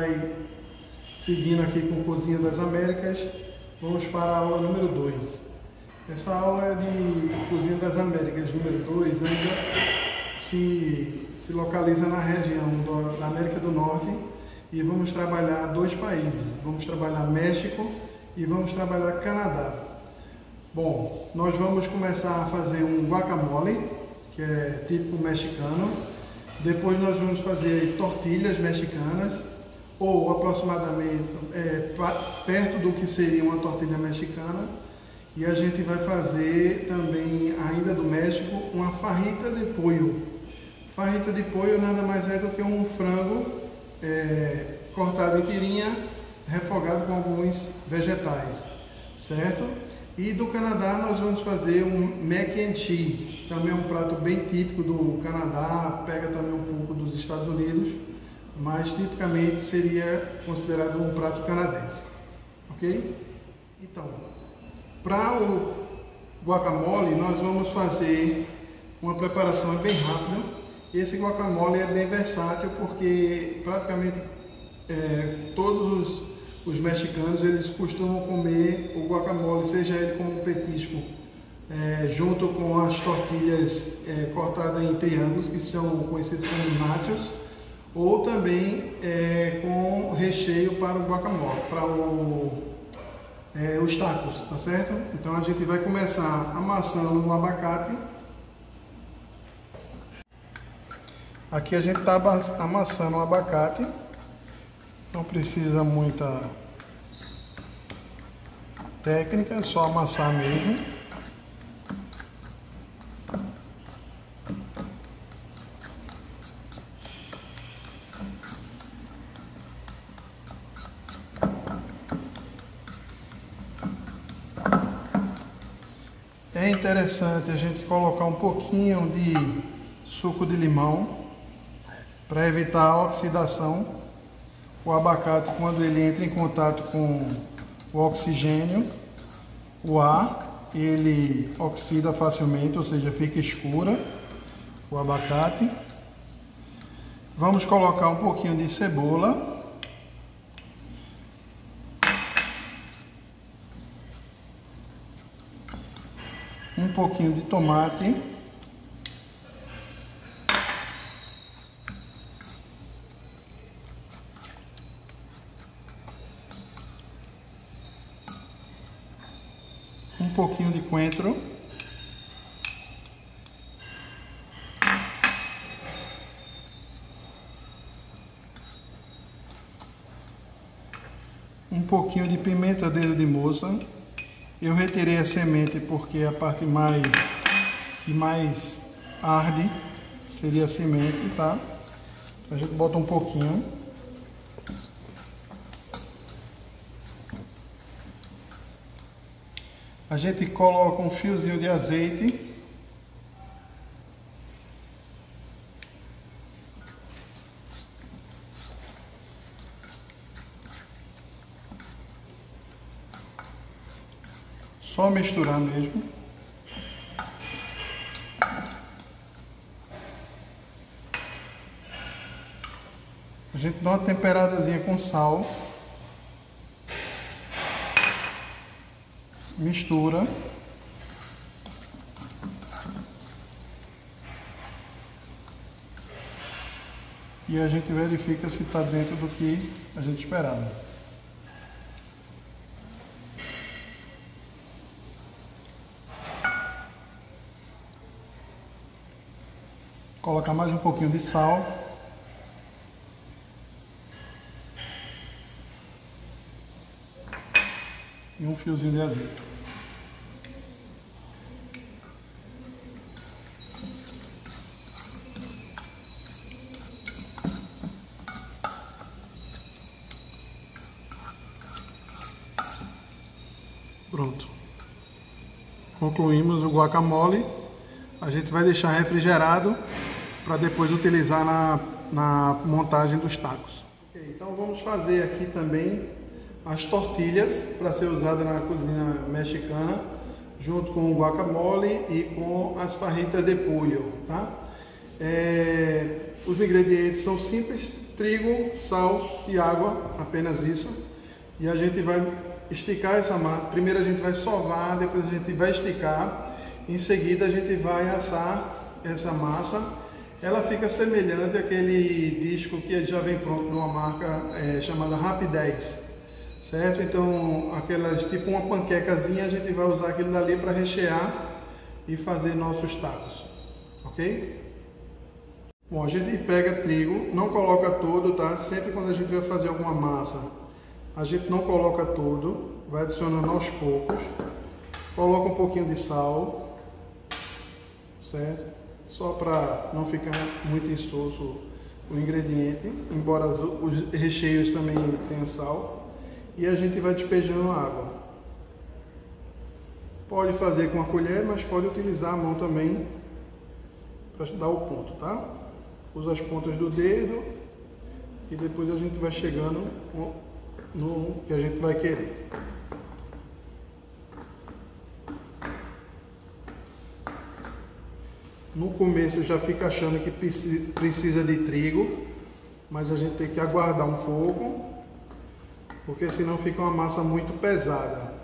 vai seguindo aqui com Cozinha das Américas. Vamos para a aula número 2. Essa aula é de Cozinha das Américas número 2, ainda se localiza na região da América do Norte e vamos trabalhar dois países. Vamos trabalhar México e vamos trabalhar Canadá. Bom, nós vamos começar a fazer um guacamole, que é típico mexicano. Depois nós vamos fazer tortilhas mexicanas, ou aproximadamente perto do que seria uma tortilha mexicana. E a gente vai fazer também, ainda do México, uma fajita de pollo. Fajita de pollo nada mais é do que um frango cortado em tirinha, refogado com alguns vegetais, certo? E do Canadá nós vamos fazer um mac and cheese, também é um prato bem típico do Canadá, pega também um pouco dos Estados Unidos, mas tipicamente seria considerado um prato canadense, ok? Então, para o guacamole nós vamos fazer uma preparação bem rápida. Esse guacamole é bem versátil porque praticamente todos os mexicanos eles costumam comer o guacamole, seja ele como um petisco, junto com as tortilhas cortadas em triângulos, que são conhecidos como nachos, ou também com recheio para o guacamole, para os tacos, tá certo? Então a gente vai começar amassando o abacate. Aqui a gente está amassando o abacate, não precisa muita técnica, é só amassar mesmo. É interessante a gente colocar um pouquinho de suco de limão para evitar a oxidação. O abacate, quando ele entra em contato com o oxigênio, o ar, ele oxida facilmente, ou seja, fica escura o abacate. Vamos colocar um pouquinho de cebola. Um pouquinho de tomate. Um pouquinho de coentro. Um pouquinho de pimenta dedo de moça. Eu retirei a semente porque a parte que mais arde seria a semente, tá? A gente bota um pouquinho. A gente coloca um fiozinho de azeite. Só misturar mesmo. A gente dá uma temperadazinha com sal. Mistura. E a gente verifica se está dentro do que a gente esperava. Colocar mais um pouquinho de sal. E um fiozinho de azeite. Pronto. Concluímos o guacamole. A gente vai deixar refrigerado para depois utilizar na montagem dos tacos. Okay, então vamos fazer aqui também as tortilhas para ser usada na cozinha mexicana, junto com o guacamole e com as fajitas de pollo, tá? Os ingredientes são simples: trigo, sal e água, apenas isso. E a gente vai esticar essa massa. Primeiro a gente vai sovar, depois a gente vai esticar. Em seguida a gente vai assar essa massa. Ela fica semelhante àquele disco que já vem pronto de uma marca chamada Rapidez, certo? Então, aquelas tipo uma panquecazinha, a gente vai usar aquilo dali para rechear e fazer nossos tacos, ok? Bom, a gente pega trigo, não coloca todo, tá? Sempre quando a gente vai fazer alguma massa, a gente não coloca todo, vai adicionando aos poucos. Coloca um pouquinho de sal, certo? Só para não ficar muito insosso o ingrediente, embora os recheios também tenham sal. E a gente vai despejando água. Pode fazer com a colher, mas pode utilizar a mão também para dar o ponto, tá? Usa as pontas do dedo e depois a gente vai chegando no que a gente vai querer. No começo já fica achando que precisa de trigo, mas a gente tem que aguardar um pouco, porque senão fica uma massa muito pesada.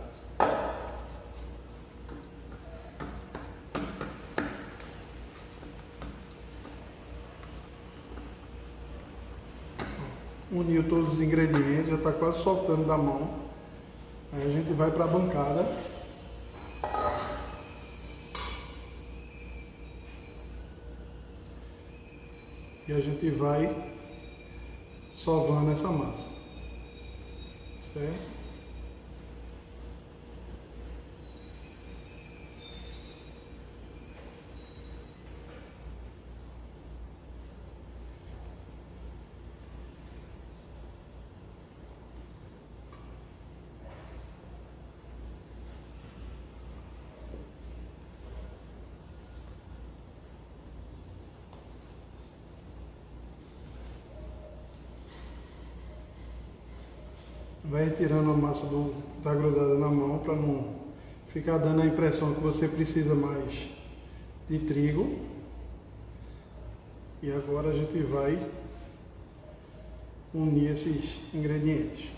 Uniu todos os ingredientes, já está quase soltando da mão. Aí a gente vai para a bancada. E a gente vai sovando essa massa, certo? Vai tirando a massa tá grudada na mão para não ficar dando a impressão que você precisa mais de trigo. E agora a gente vai unir esses ingredientes.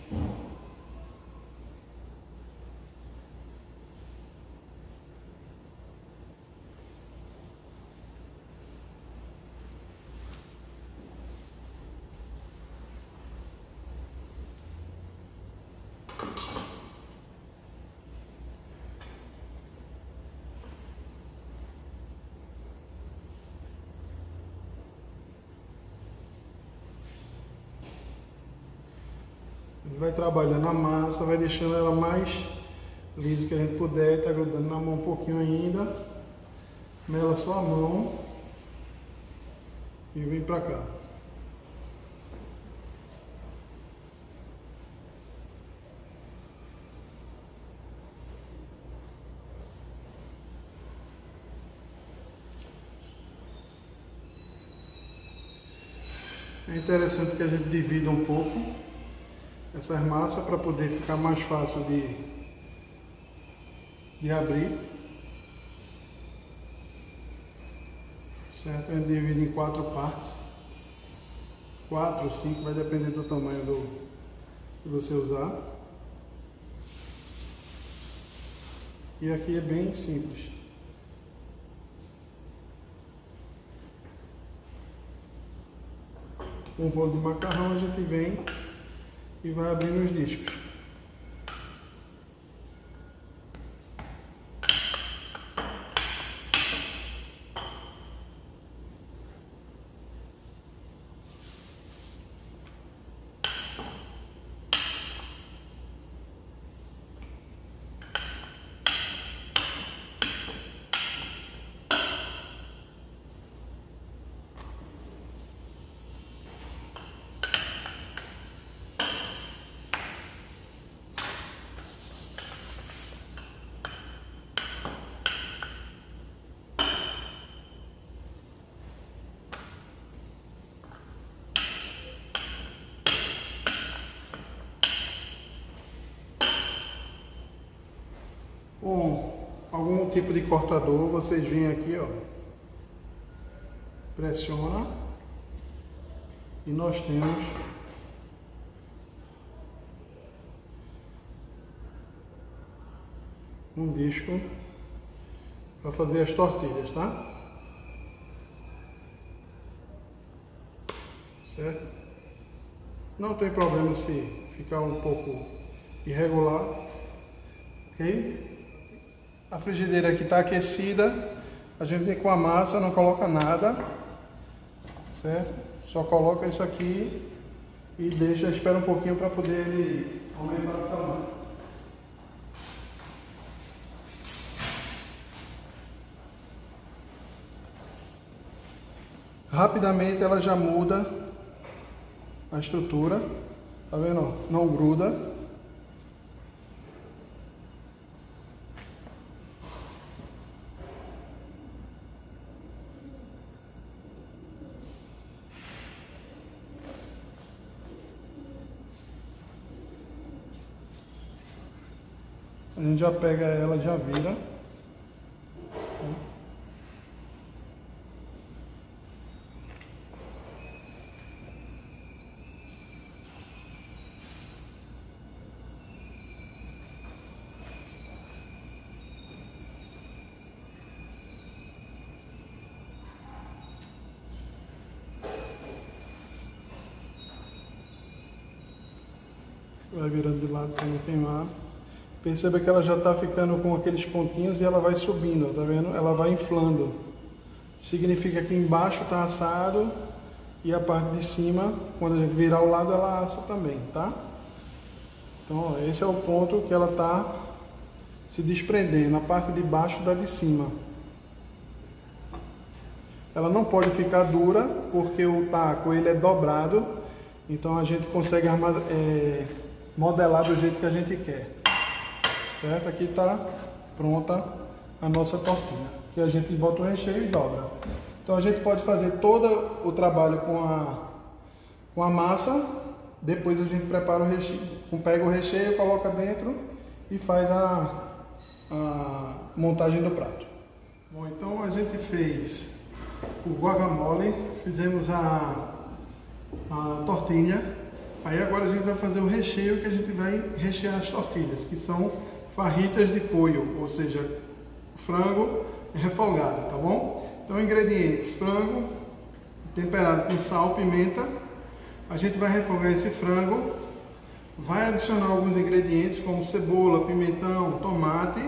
Vai trabalhando a massa, vai deixando ela mais lisa que a gente puder, tá grudando na mão um pouquinho ainda, mela só a mão e vem pra cá. É interessante que a gente divida um pouco essas massas para poder ficar mais fácil de abrir, certo? A gente divide em 4 partes, 4 ou 5, vai depender do tamanho que você usar. E aqui é bem simples. Com um bolo de macarrão a gente vem e vai abrindo os discos. Com algum tipo de cortador, vocês vêm aqui, ó, pressiona E nós temos um disco para fazer as tortilhas, tá? Certo? Não tem problema se ficar um pouco irregular, ok? A frigideira aqui está aquecida, a gente vem com a massa, não coloca nada, certo? Só coloca isso aqui e deixa, espera um pouquinho para poder ele aumentar o tamanho. Rapidamente ela já muda a estrutura, tá vendo? Não gruda. A gente já pega ela, já vira. Vai virando de lado para não queimar. Perceba que ela já está ficando com aqueles pontinhos e ela vai subindo, tá vendo? Ela vai inflando. Significa que embaixo está assado e a parte de cima, quando a gente virar o lado, ela assa também, tá? Então, ó, esse é o ponto que ela está se desprendendo, a parte de baixo da de cima. Ela não pode ficar dura, porque o taco ele é dobrado, então a gente consegue modelar do jeito que a gente quer. Certo? Aqui está pronta a nossa tortilha, que a gente bota o recheio e dobra. Então a gente pode fazer todo o trabalho com a massa, depois a gente prepara o recheio, pega o recheio, coloca dentro e faz a montagem do prato. Bom, então a gente fez o guacamole, fizemos a tortilha, aí agora a gente vai fazer o recheio, que a gente vai rechear as tortilhas, que são farritas de pollo, ou seja, frango refogado, tá bom? Então, ingredientes: frango temperado com sal, pimenta. A gente vai refogar esse frango, vai adicionar alguns ingredientes como cebola, pimentão, tomate,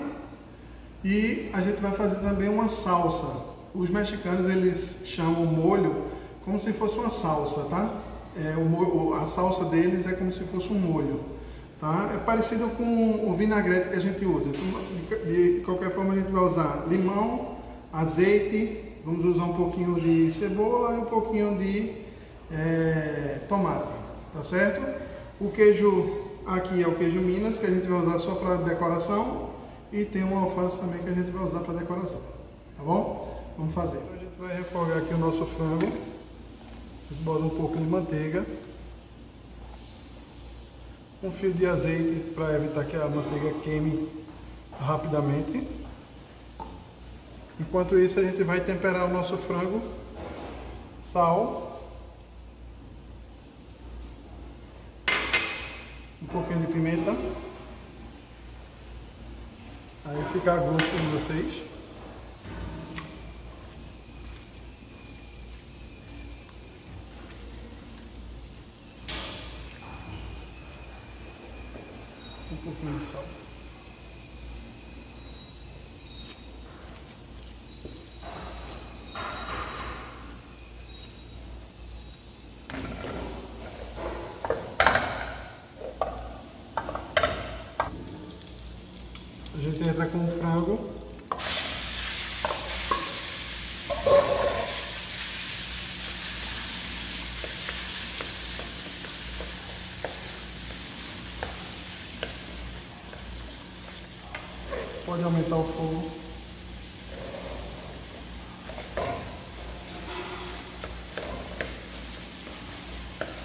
e a gente vai fazer também uma salsa. Os mexicanos, eles chamam molho como se fosse uma salsa, tá? A salsa deles é como se fosse um molho, tá? É parecido com o vinagrete que a gente usa. Então, de qualquer forma, a gente vai usar limão, azeite, vamos usar um pouquinho de cebola e um pouquinho de tomate, tá certo? O queijo aqui é o queijo Minas, que a gente vai usar só para decoração, e tem uma alface também que a gente vai usar para decoração, tá bom? Vamos fazer. Então, a gente vai refogar aqui o nosso frango. A gente bota um pouco de manteiga, um fio de azeite para evitar que a manteiga queime rapidamente. Enquanto isso, a gente vai temperar o nosso frango, sal, um pouquinho de pimenta, aí fica a gosto de vocês. Um pouquinho de sal. A gente entra com o frango. Pode aumentar o fogo.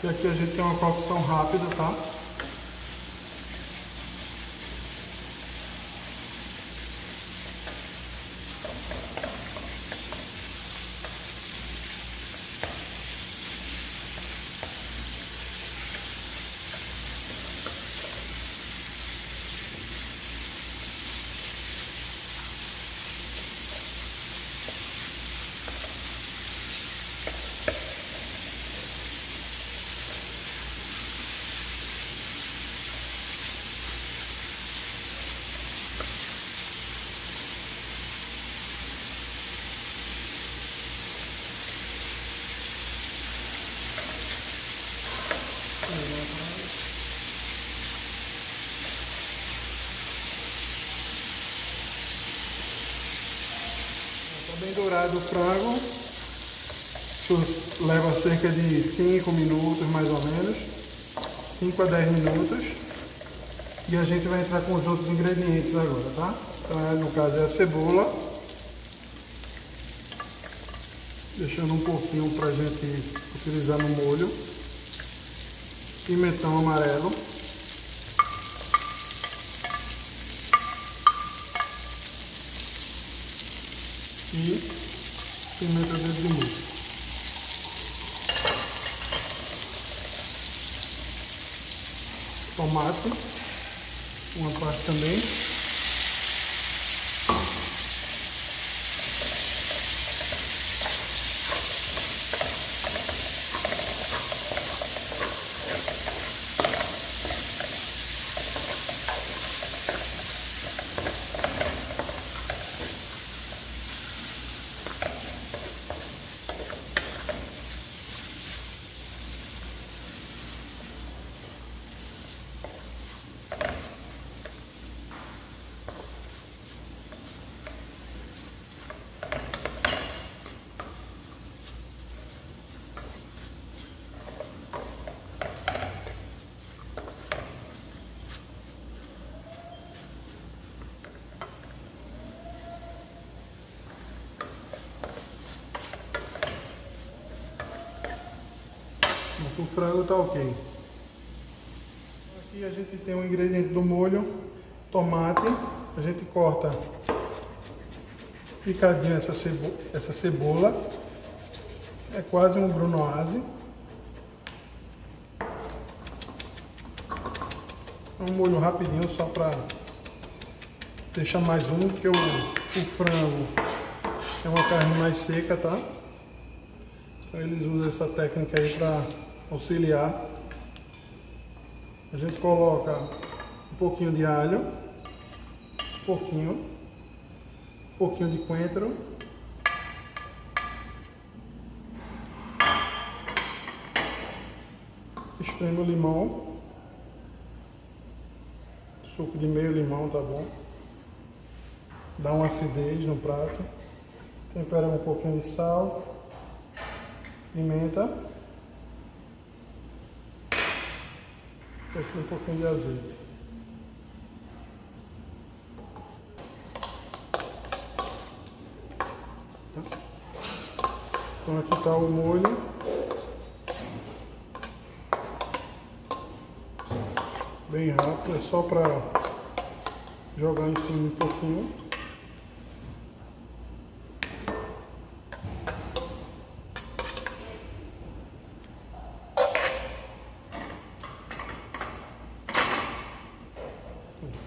E aqui a gente tem uma cocção rápida, tá? Bem dourado o frango. Isso leva cerca de 5 minutos mais ou menos, 5 a 10 minutos. E a gente vai entrar com os outros ingredientes agora, tá? Então, no caso é a cebola, deixando um pouquinho pra gente utilizar no molho. Pimentão amarelo. E pimenta dedo de moço. Tomate, uma parte também. O frango tá ok. Aqui a gente tem um ingrediente do molho, tomate. A gente corta picadinho essa cebola. É quase um brunoise. É um molho rapidinho só para deixar mais porque o frango é uma carne mais seca, tá? Então eles usam essa técnica aí para auxiliar. A gente coloca um pouquinho de alho, um pouquinho de coentro, espreme o limão, suco de meio limão, tá bom? Dá uma acidez no prato, tempera um pouquinho de sal, pimenta, um pouquinho de azeite. Então aqui está o molho. Bem rápido, é só para jogar em cima um pouquinho.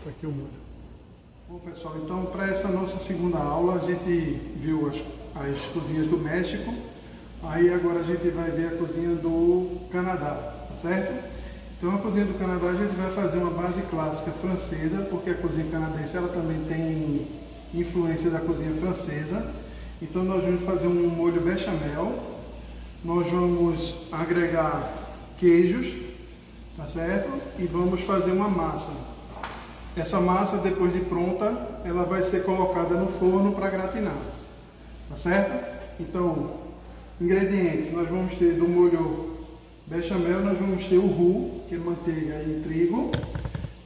Tá aqui o molho. Bom pessoal, então para essa nossa segunda aula a gente viu as cozinhas do México, aí agora a gente vai ver a cozinha do Canadá, tá certo? Então a cozinha do Canadá a gente vai fazer uma base clássica francesa, porque a cozinha canadense ela também tem influência da cozinha francesa. Então nós vamos fazer um molho bechamel, nós vamos agregar queijos, tá certo? E vamos fazer uma massa. Essa massa, depois de pronta, ela vai ser colocada no forno para gratinar, tá certo? Então, ingredientes, nós vamos ter do molho bechamel, nós vamos ter o roux, que é manteiga e trigo.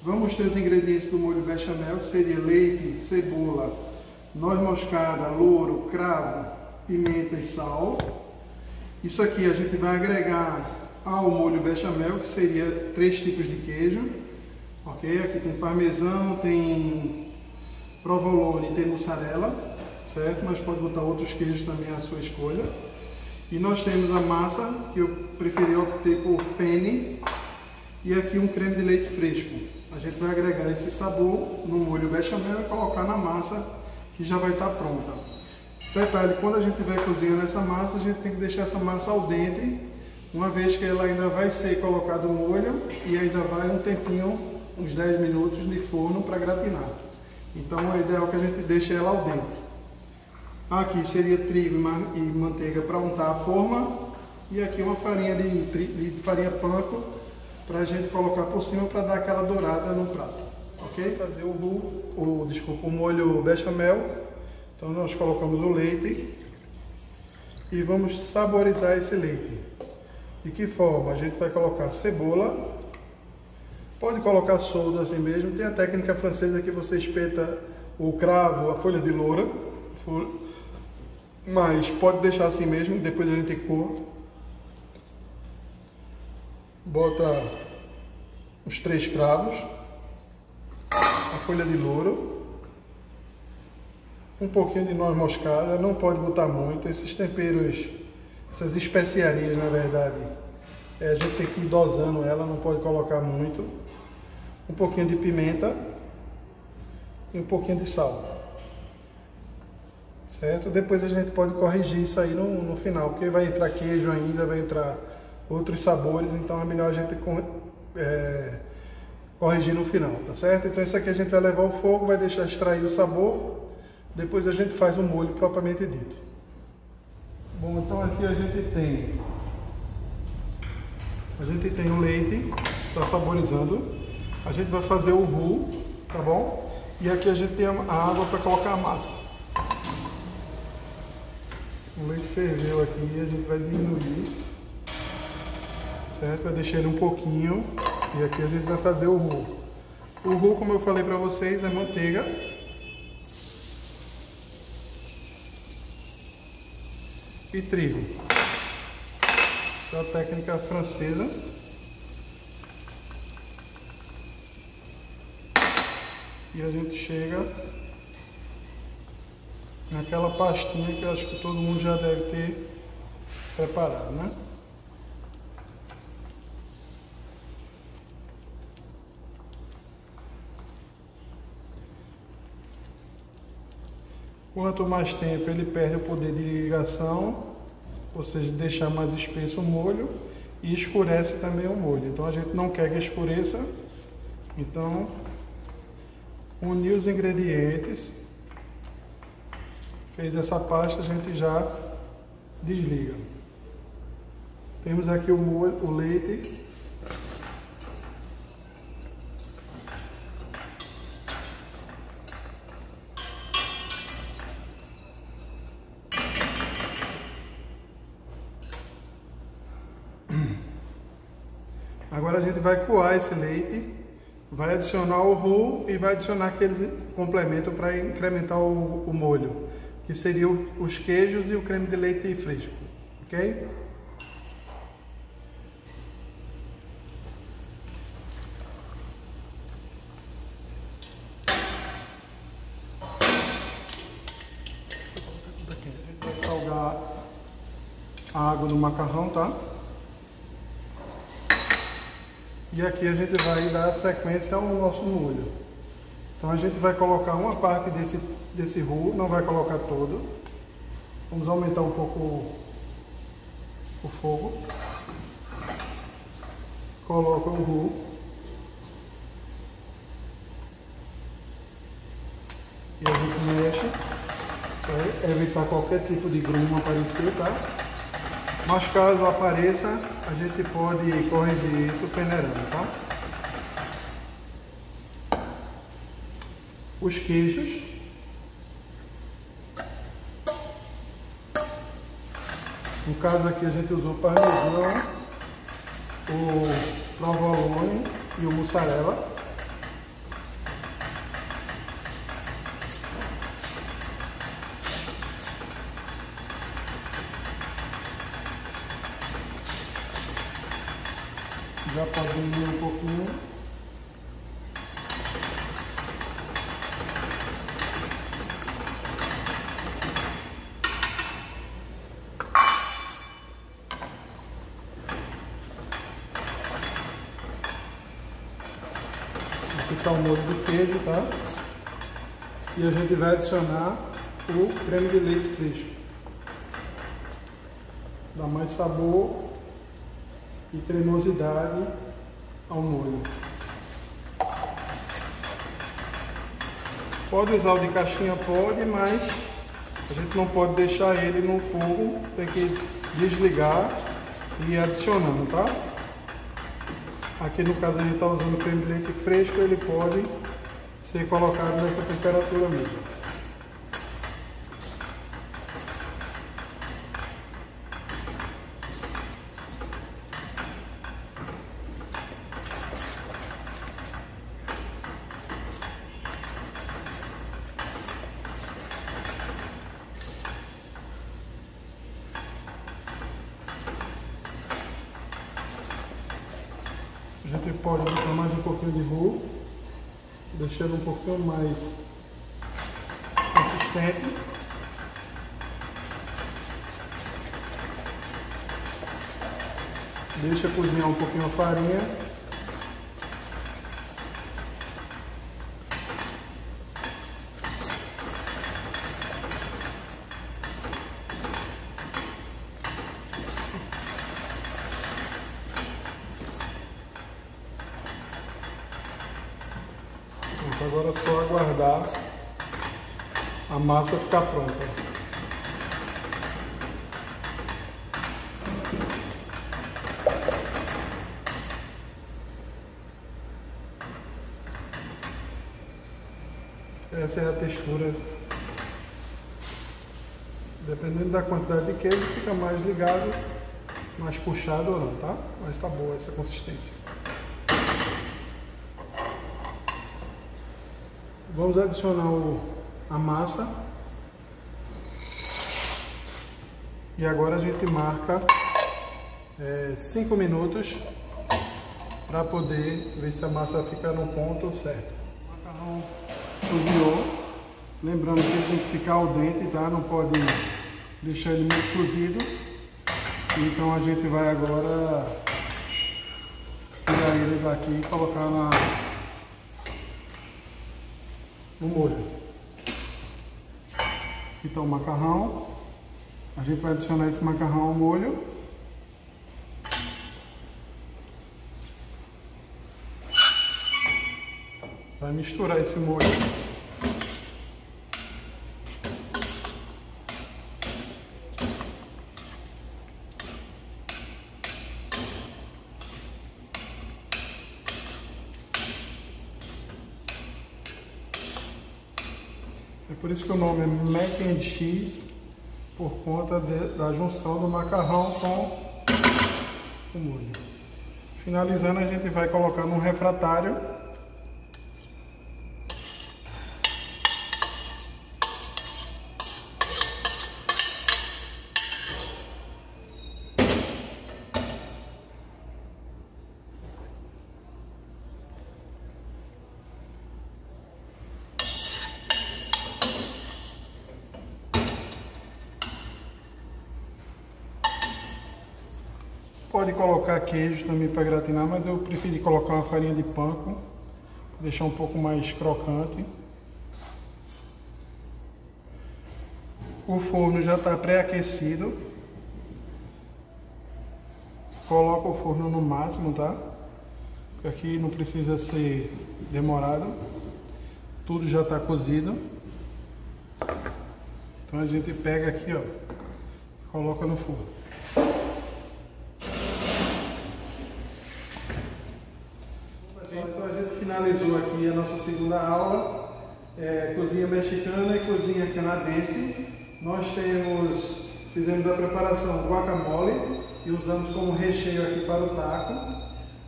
Vamos ter os ingredientes do molho bechamel, que seria leite, cebola, noz moscada, louro, cravo, pimenta e sal. Isso aqui a gente vai agregar ao molho bechamel, que seria 3 tipos de queijo. Ok? Aqui tem parmesão, tem provolone e tem mussarela, certo? Mas pode botar outros queijos também à sua escolha. E nós temos a massa, que eu preferi optar por penne, e aqui um creme de leite fresco. A gente vai agregar esse sabor no molho bechamel e colocar na massa, que já vai estar pronta. Detalhe, quando a gente estiver cozinhando essa massa, a gente tem que deixar essa massa al dente, uma vez que ela ainda vai ser colocado o molho e ainda vai um tempinho, uns 10 minutos de forno para gratinar. Então é ideal que a gente deixe ela al dente. Aqui seria trigo e manteiga para untar a forma, e aqui uma farinha de farinha panko para a gente colocar por cima para dar aquela dourada no prato. Ok? Fazer o molho bechamel. Então nós colocamos o leite e vamos saborizar esse leite. De que forma? A gente vai colocar cebola, pode colocar solto assim mesmo. Tem a técnica francesa que você espeta o cravo, a folha de loura, mas pode deixar assim mesmo, depois a gente coa. Bota os 3 cravos, a folha de louro, um pouquinho de noz moscada, não pode botar muito. Esses temperos, essas especiarias, na verdade, a gente tem que ir dosando ela, não pode colocar muito. Um pouquinho de pimenta e um pouquinho de sal. Certo? Depois a gente pode corrigir isso aí no final, porque vai entrar queijo ainda, vai entrar outros sabores, então é melhor a gente corrigir no final, tá certo? Então isso aqui a gente vai levar ao fogo, vai deixar extrair o sabor, depois a gente faz o molho propriamente dito. Bom, então aqui a gente tem o leite, está saborizando, a gente vai fazer o roux, tá bom? E aqui a gente tem a água para colocar a massa. O leite ferveu aqui, a gente vai diminuir, certo? Vai deixar ele um pouquinho e aqui a gente vai fazer o roux. O roux, como eu falei para vocês, é manteiga e trigo. Essa é a técnica francesa. E a gente chega naquela pastinha que eu acho que todo mundo já deve ter preparado, né? Quanto mais tempo ele perde o poder de ligação, ou seja, deixar mais espesso o molho, e escurece também o molho. Então a gente não quer que escureça, então unir os ingredientes, fez essa pasta, a gente já desliga. Temos aqui o molho, o leite. Agora a gente vai coar esse leite, vai adicionar o roux e vai adicionar aquele complemento para incrementar o molho, que seriam os queijos e o creme de leite fresco, ok? A gente vai salgar a água do macarrão, tá? E aqui a gente vai dar sequência ao nosso molho. Então a gente vai colocar uma parte desse roux, não vai colocar todo. Vamos aumentar um pouco o fogo. Coloca o roux. E a gente mexe para evitar qualquer tipo de grumo aparecer, tá? Mas caso apareça, a gente pode corrigir isso peneirando, tá? Os queijos. No caso aqui a gente usou parmesão, o provolone e o mussarela. Já pode diminuir um pouquinho. Aqui está o molho do queijo, tá? E a gente vai adicionar o creme de leite fresco. Dá mais sabor e cremosidade ao molho. Pode usar o de caixinha, pode, mas a gente não pode deixar ele no fogo, tem que desligar e ir adicionando, tá? Aqui no caso a gente está usando creme de leite fresco, ele pode ser colocado nessa temperatura mesmo. pode botar mais um pouquinho de roux, deixando um pouquinho mais consistente. Deixa cozinhar um pouquinho a farinha. Agora é só aguardar a massa ficar pronta. Essa é a textura. Dependendo da quantidade de queijo, fica mais ligado, mais puxado ou não, tá? Mas tá boa essa consistência. Vamos adicionar a massa. E agora a gente marca 5 minutos para poder ver se a massa fica no ponto certo. O macarrão cozinhou. Lembrando que ele tem que ficar al dente, tá? Não pode deixar ele muito cozido. Então a gente vai agora tirar ele daqui e colocar no molho. Então o macarrão, a gente vai adicionar esse macarrão ao molho. Vai misturar esse molho. É por isso que o nome é Mac and Cheese, por conta da junção do macarrão com o molho. Finalizando, a gente vai colocar num refratário. Pode colocar queijo também para gratinar, mas eu preferi colocar uma farinha de panko, deixar um pouco mais crocante. O forno já está pré-aquecido. Coloca o forno no máximo, tá? Porque aqui não precisa ser demorado. Tudo já está cozido. Então a gente pega aqui, ó, coloca no forno. Então a gente finalizou aqui a nossa segunda aula, cozinha mexicana e cozinha canadense. Nós fizemos a preparação guacamole e usamos como recheio aqui para o taco.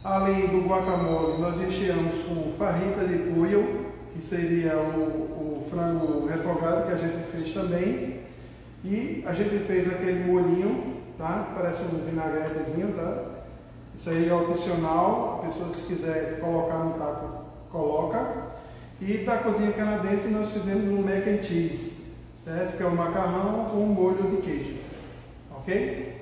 Além do guacamole, nós recheamos com fajita de pollo, que seria o frango refogado que a gente fez também. E a gente fez aquele molhinho, tá? Parece um vinagretezinho, tá? Isso aí é opcional, a pessoa se quiser colocar no taco, coloca. E da cozinha canadense nós fizemos um mac and cheese, certo? Que é o macarrão com molho de queijo, ok?